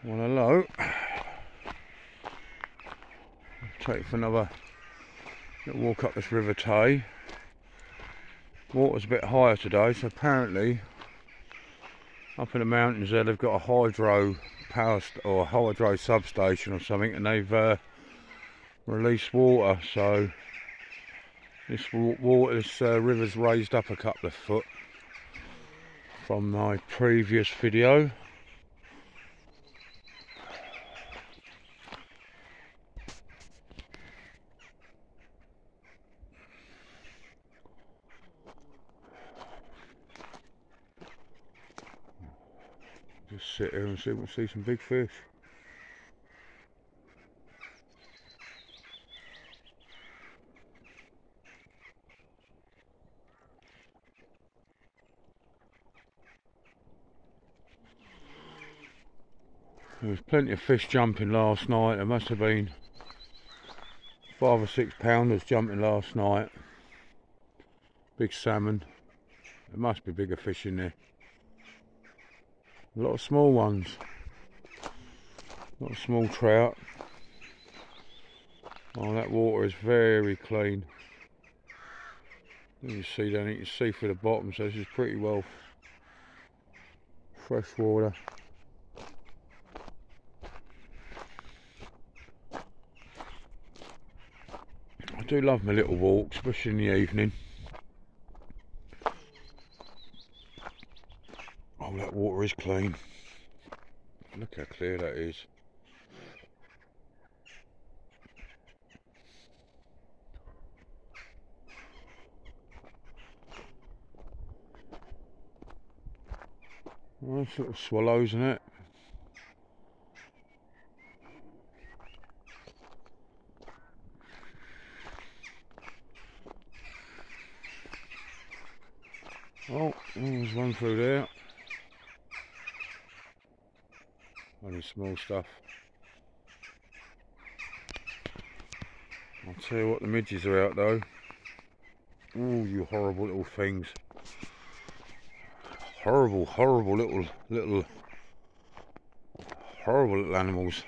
Well, hello. Take it for another little walk up this River Tay. Water's a bit higher today, so apparently up in the mountains there they've got a hydro power or a hydro substation or something, and they've released water. So this river's raised up a couple of foot from my previous video. Just sit here and see if we can see some big fish. There was plenty of fish jumping last night. There must have been 5 or 6 pounders jumping last night. Big salmon. There must be bigger fish in there. A lot of small ones. A lot of small trout. Oh, that water is very clean. You see down, you can see through the bottom, so this is pretty well fresh water. I do love my little walks, especially in the evening. Oh, that water is clean. Look how clear that is. Nice little swallows in it. Oh, there's one through there. Only small stuff. I'll tell you what, the midges are out though. Oh, you horrible little things. Horrible little animals.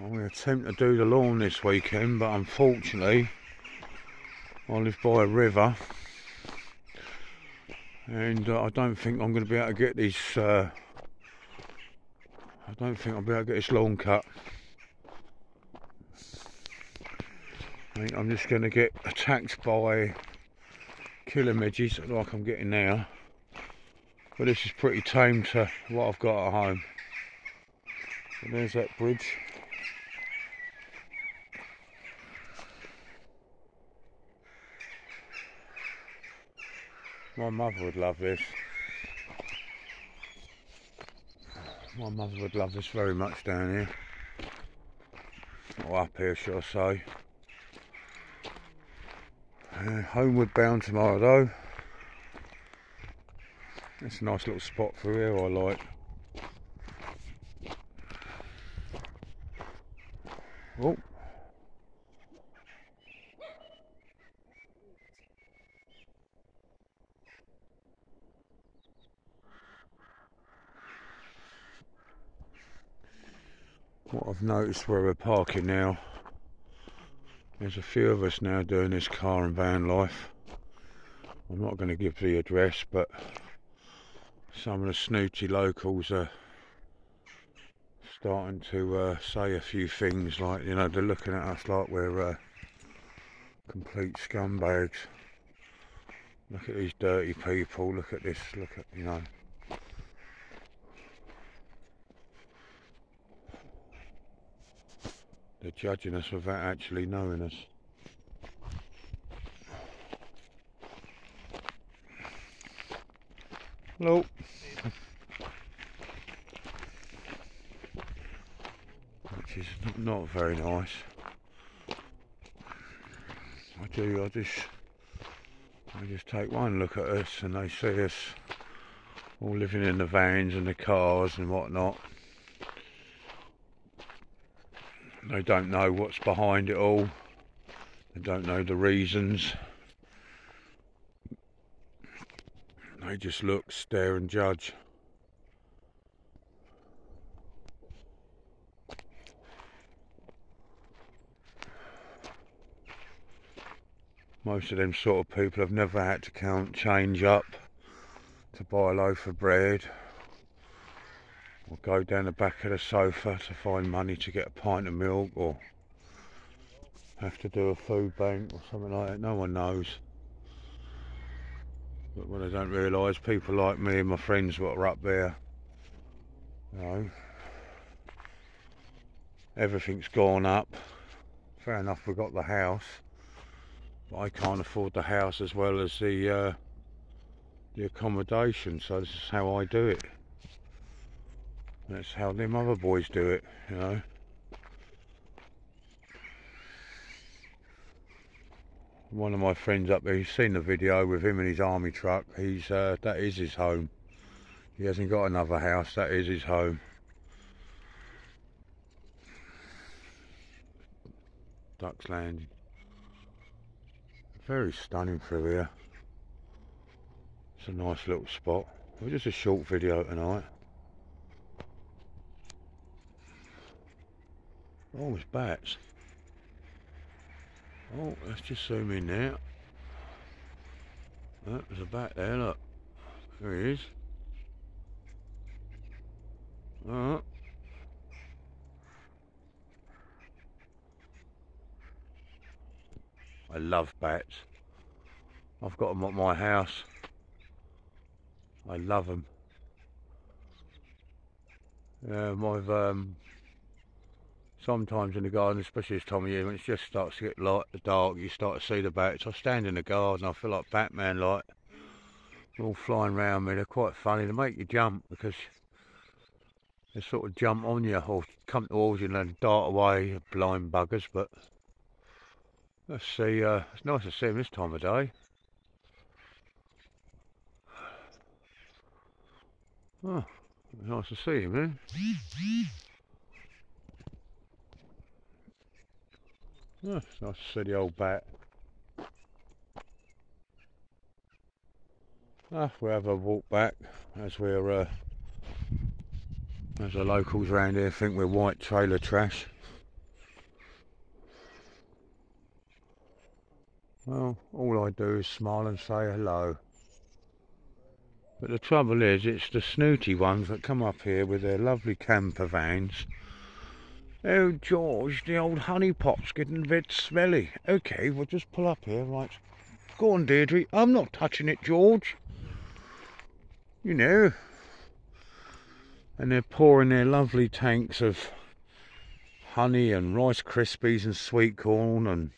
I'm going to attempt to do the lawn this weekend, but unfortunately I live by a river and I don't think I'm going to be able to get this I don't think I'll be able to get this lawn cut. I think I'm just going to get attacked by killer midges like I'm getting now, but this is pretty tame to what I've got at home. And there's that bridge. My mother would love this. My mother would love this very much down here. Or up here, should I say. Homeward bound tomorrow though. It's a nice little spot for here, I like. Oh. What I've noticed where we're parking now, there's a few of us now doing this car and van life. I'm not going to give the address, but some of the snooty locals are starting to say a few things, like, you know, they're looking at us like we're complete scumbags. Look at these dirty people, look at this, look at, you know. They're judging us without actually knowing us. Hello. Which is not very nice. I just take one look at us and they see us all living in the vans and the cars and whatnot. They don't know what's behind it all. They don't know the reasons. They just look, stare and judge. Most of them sort of people have never had to count change up to buy a loaf of bread, or go down the back of the sofa to find money to get a pint of milk, or have to do a food bank or something like that. No one knows. But what they don't realise, people like me and my friends what are up there, you know, everything's gone up. Fair enough, we've got the house, but I can't afford the house as well as the accommodation, so this is how I do it. That's how them other boys do it, you know. One of my friends up there, you've seen the video with him and his army truck. He's that is his home. He hasn't got another house, that is his home. Ducks Landing. Very stunning through here. It's a nice little spot. It was just a short video tonight. Oh, there's bats. Oh, let's just zoom in there. Oh, there's a bat there, look. There he is. Oh. I love bats. I've got them at my house. I love them. I've sometimes in the garden, especially this time of year when it just starts to get light, dark, you start to see the bats. I stand in the garden, I feel like Batman, like they're all flying around me. They're quite funny. They make you jump because they sort of jump on you or come towards you and dart away, blind buggers. But let's see. It's nice to see them this time of day. Oh, nice to see him, eh? Oh, it's nice to see the old bat. We'll have a walk back as we're as the locals around here think we're white trailer trash. Well, all I do is smile and say hello. But the trouble is, it's the snooty ones that come up here with their lovely camper vans. Oh, George, the old honey pot's getting a bit smelly. Okay, we'll just pull up here, right. Go on, Deirdre. I'm not touching it, George. You know. And they're pouring their lovely tanks of honey and Rice Krispies and sweet corn and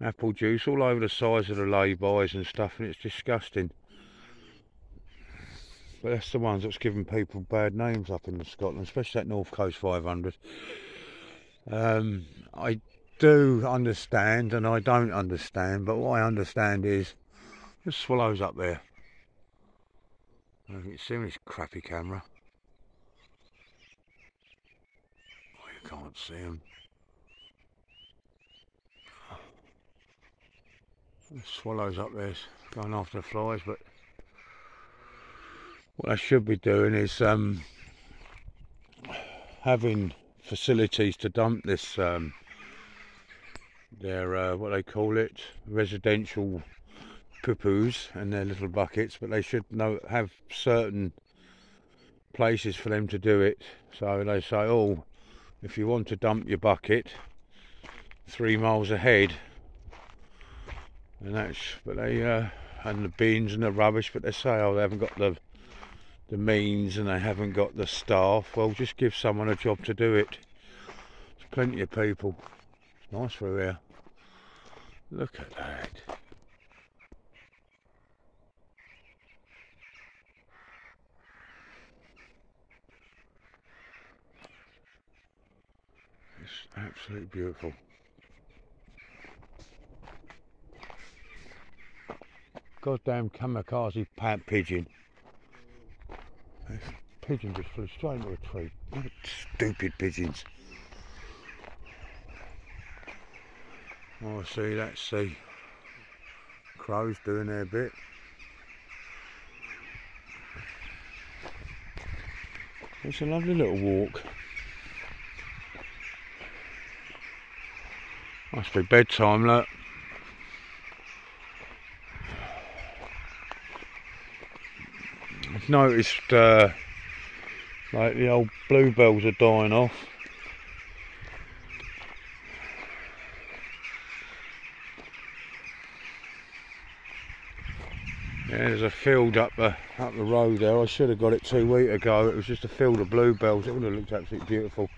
apple juice all over the sides of the lay-bys and stuff, and it's disgusting. But that's the ones that's giving people bad names up in Scotland, especially that North Coast 500. I do understand and I don't understand, but what I understand is there's swallows up there. I don't think it's seeing this crappy camera. Oh, you can't see them. There's swallows up there going after the flies, but what I should be doing is having facilities to dump this their what they call it, residential poo-poos and their little buckets, but they should have certain places for them to do it. So they say, oh, if you want to dump your bucket 3 miles ahead, and that's, but they and the bins and the rubbish, but they say, oh, they haven't got the means and they haven't got the staff. Well, just give someone a job to do it. There's plenty of people. It's nice through here. Look at that. It's absolutely beautiful. Goddamn kamikaze pigeon. Pigeon just flew straight into a tree. Stupid pigeons. Oh, see, that's the crows doing their bit. It's a lovely little walk. Must be bedtime, look. I've noticed like the old bluebells are dying off. Yeah, there's a field up the road there. I should have got it 2 weeks ago. It was just a field of bluebells. It would have looked absolutely beautiful.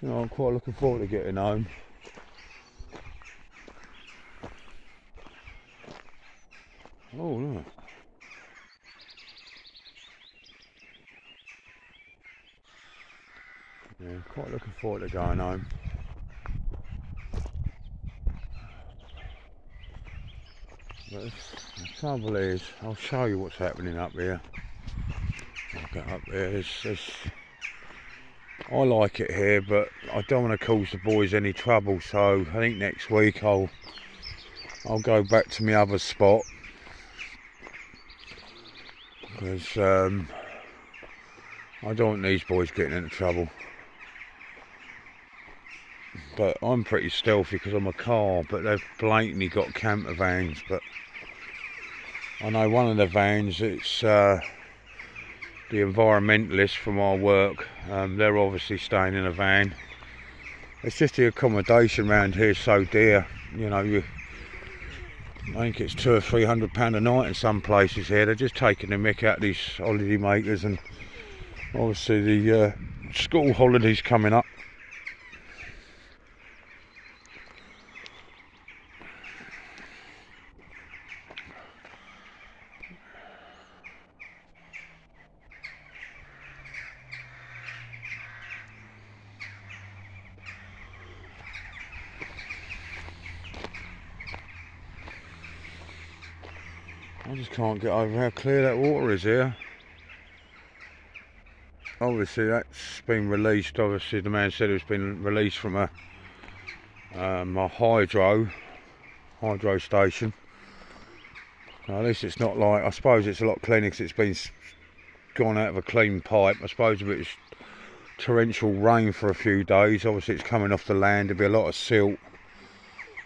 You know, I'm quite looking forward to getting home. Oh, look. Yeah, quite looking forward to going home. But the trouble is, I'll show you what's happening up here. I'll get up there. I like it here, but I don't want to cause the boys any trouble. So I think next week I'll go back to my other spot, because I don't want these boys getting into trouble. But I'm pretty stealthy because I'm a car, but they've blatantly got camper vans. But I know one of the vans, it's the environmentalists from our work. They're obviously staying in a van. It's just the accommodation around here is so dear. You know, I think it's £200 or £300 a night in some places here. They're just taking the mick out of these holiday makers, and obviously the school holidays coming up. I just can't get over how clear that water is here. Obviously that's been released. Obviously the man said it's been released from a hydro station. Now, at least it's not like, I suppose it's a lot cleaner because it's been gone out of a clean pipe. I suppose if it was torrential rain for a few days, obviously it's coming off the land, there'd be a lot of silt,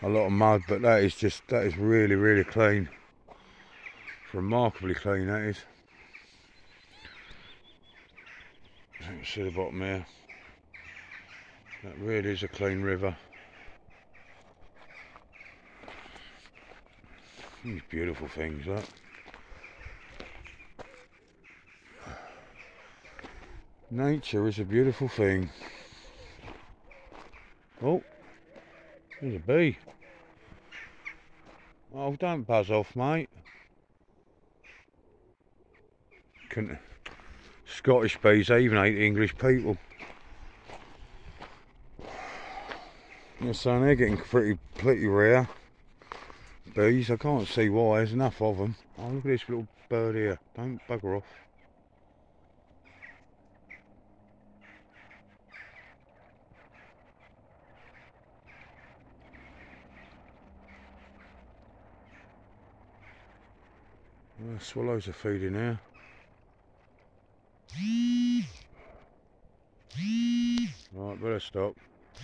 a lot of mud, but that is really, really clean. Remarkably clean, that is. You can see the bottom here. That really is a clean river. These beautiful things, look. Nature is a beautiful thing. Oh, there's a bee. Oh, don't buzz off, mate. Scottish bees, they even hate English people. Yeah, so they're getting pretty rare. Bees, I can't see why, there's enough of them. Oh, look at this little bird here. Don't bugger off. Well, swallows are feeding here. Right, better stop.